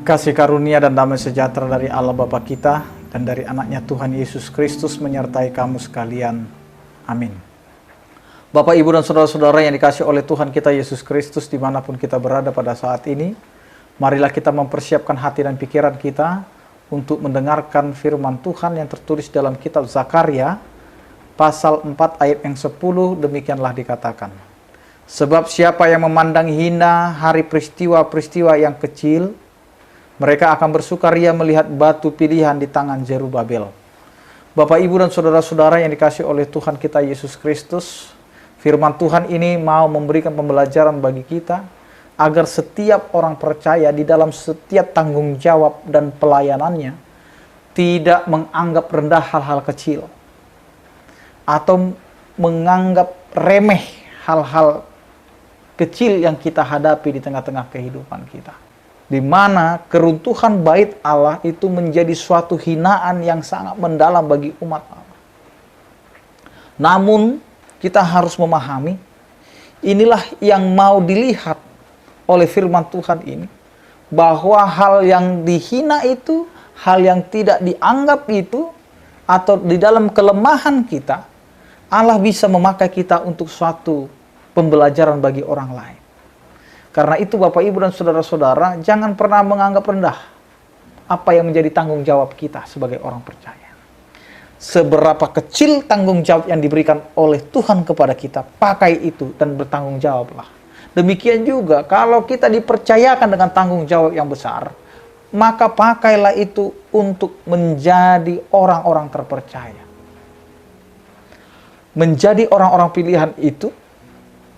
Kasih karunia dan damai sejahtera dari Allah Bapa kita dan dari anaknya Tuhan Yesus Kristus menyertai kamu sekalian. Amin. Bapak, Ibu, dan saudara-saudara yang dikasihi oleh Tuhan kita Yesus Kristus dimanapun kita berada pada saat ini, marilah kita mempersiapkan hati dan pikiran kita untuk mendengarkan firman Tuhan yang tertulis dalam kitab Zakaria pasal 4 ayat yang 10. Demikianlah dikatakan, sebab siapa yang memandang hina hari peristiwa-peristiwa yang kecil, mereka akan bersukaria melihat batu pilihan di tangan Zerubabel. Bapak, Ibu, dan saudara-saudara yang dikasihi oleh Tuhan kita Yesus Kristus, firman Tuhan ini mau memberikan pembelajaran bagi kita agar setiap orang percaya di dalam setiap tanggung jawab dan pelayanannya tidak menganggap rendah hal-hal kecil atau menganggap remeh hal-hal kecil yang kita hadapi di tengah-tengah kehidupan kita, di mana keruntuhan bait Allah itu menjadi suatu hinaan yang sangat mendalam bagi umat Allah. Namun kita harus memahami, inilah yang mau dilihat oleh firman Tuhan ini, bahwa hal yang dihina itu, hal yang tidak dianggap itu, atau di dalam kelemahan kita, Allah bisa memakai kita untuk suatu pembelajaran bagi orang lain. Karena itu Bapak, Ibu, dan saudara-saudara, jangan pernah menganggap rendah apa yang menjadi tanggung jawab kita sebagai orang percaya. Seberapa kecil tanggung jawab yang diberikan oleh Tuhan kepada kita, pakai itu dan bertanggung jawablah. Demikian juga kalau kita dipercayakan dengan tanggung jawab yang besar, maka pakailah itu untuk menjadi orang-orang terpercaya. Menjadi orang-orang pilihan itu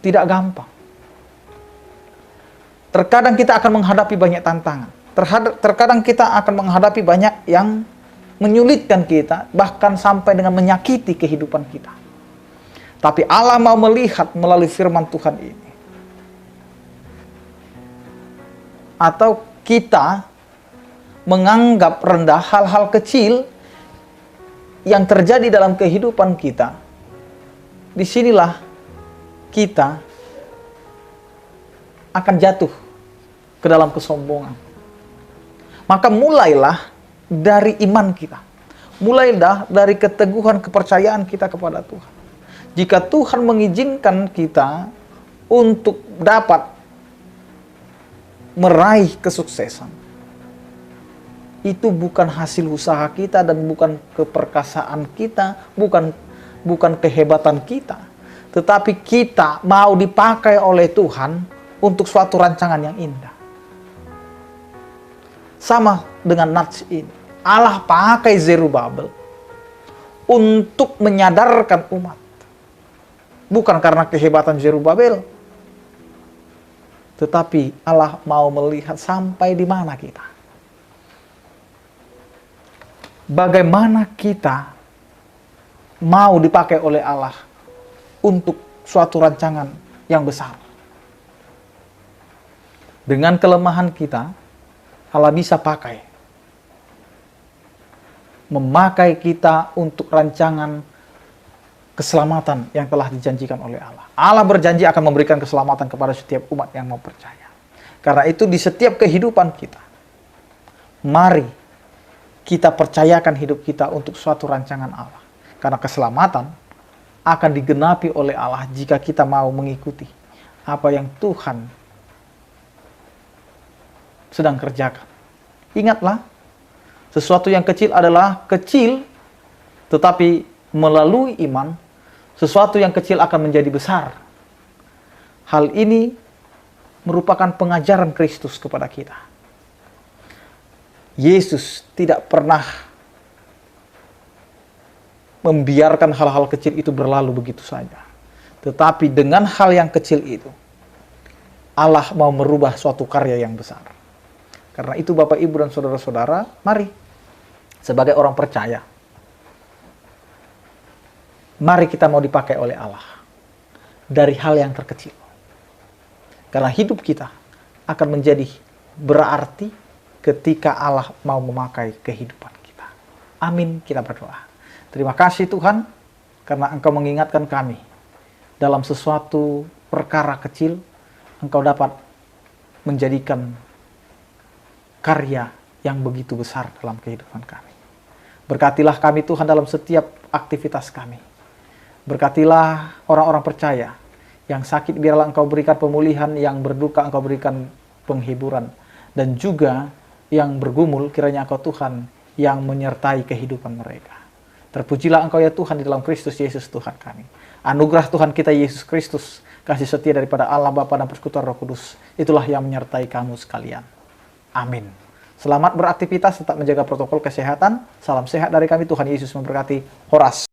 tidak gampang. Terkadang kita akan menghadapi banyak tantangan. Terkadang kita akan menghadapi banyak yang menyulitkan kita, bahkan sampai dengan menyakiti kehidupan kita. Tapi Allah mau melihat melalui firman Tuhan ini. Atau kita menganggap rendah hal-hal kecil yang terjadi dalam kehidupan kita. Disinilah kita akan jatuh ke dalam kesombongan. Maka mulailah dari iman kita. Mulailah dari keteguhan kepercayaan kita kepada Tuhan. Jika Tuhan mengizinkan kita untuk dapat meraih kesuksesan, itu bukan hasil usaha kita dan bukan keperkasaan kita, bukan kehebatan kita, tetapi kita mau dipakai oleh Tuhan untuk suatu rancangan yang indah. Sama dengan nats ini, Allah pakai Zerubabel untuk menyadarkan umat. Bukan karena kehebatan Zerubabel, tetapi Allah mau melihat sampai di mana kita. Bagaimana kita mau dipakai oleh Allah untuk suatu rancangan yang besar. Dengan kelemahan kita, Allah bisa pakai. Memakai kita untuk rancangan keselamatan yang telah dijanjikan oleh Allah. Allah berjanji akan memberikan keselamatan kepada setiap umat yang mau percaya. Karena itu di setiap kehidupan kita, mari kita percayakan hidup kita untuk suatu rancangan Allah. Karena keselamatan akan digenapi oleh Allah jika kita mau mengikuti apa yang Tuhan sedang kerjakan. Ingatlah, sesuatu yang kecil adalah kecil, tetapi melalui iman, sesuatu yang kecil akan menjadi besar. Hal ini merupakan pengajaran Kristus kepada kita. Yesus tidak pernah membiarkan hal-hal kecil itu berlalu begitu saja. Tetapi dengan hal yang kecil itu, Allah mau merubah suatu karya yang besar. Karena itu Bapak, Ibu, dan saudara-saudara, mari sebagai orang percaya, mari kita mau dipakai oleh Allah dari hal yang terkecil. Karena hidup kita akan menjadi berarti ketika Allah mau memakai kehidupan kita. Amin, kita berdoa. Terima kasih Tuhan, karena Engkau mengingatkan kami dalam sesuatu perkara kecil, Engkau dapat menjadikan karya yang begitu besar dalam kehidupan kami. Berkatilah kami Tuhan dalam setiap aktivitas kami. Berkatilah orang-orang percaya yang sakit, biarlah Engkau berikan pemulihan, yang berduka Engkau berikan penghiburan, dan juga yang bergumul kiranya Engkau Tuhan yang menyertai kehidupan mereka. Terpujilah Engkau ya Tuhan di dalam Kristus Yesus Tuhan kami. Anugerah Tuhan kita Yesus Kristus, kasih setia daripada Allah Bapa dan persekutuan Roh Kudus, itulah yang menyertai kamu sekalian. Amin. Selamat beraktivitas, tetap menjaga protokol kesehatan. Salam sehat dari kami, Tuhan Yesus memberkati. Horas.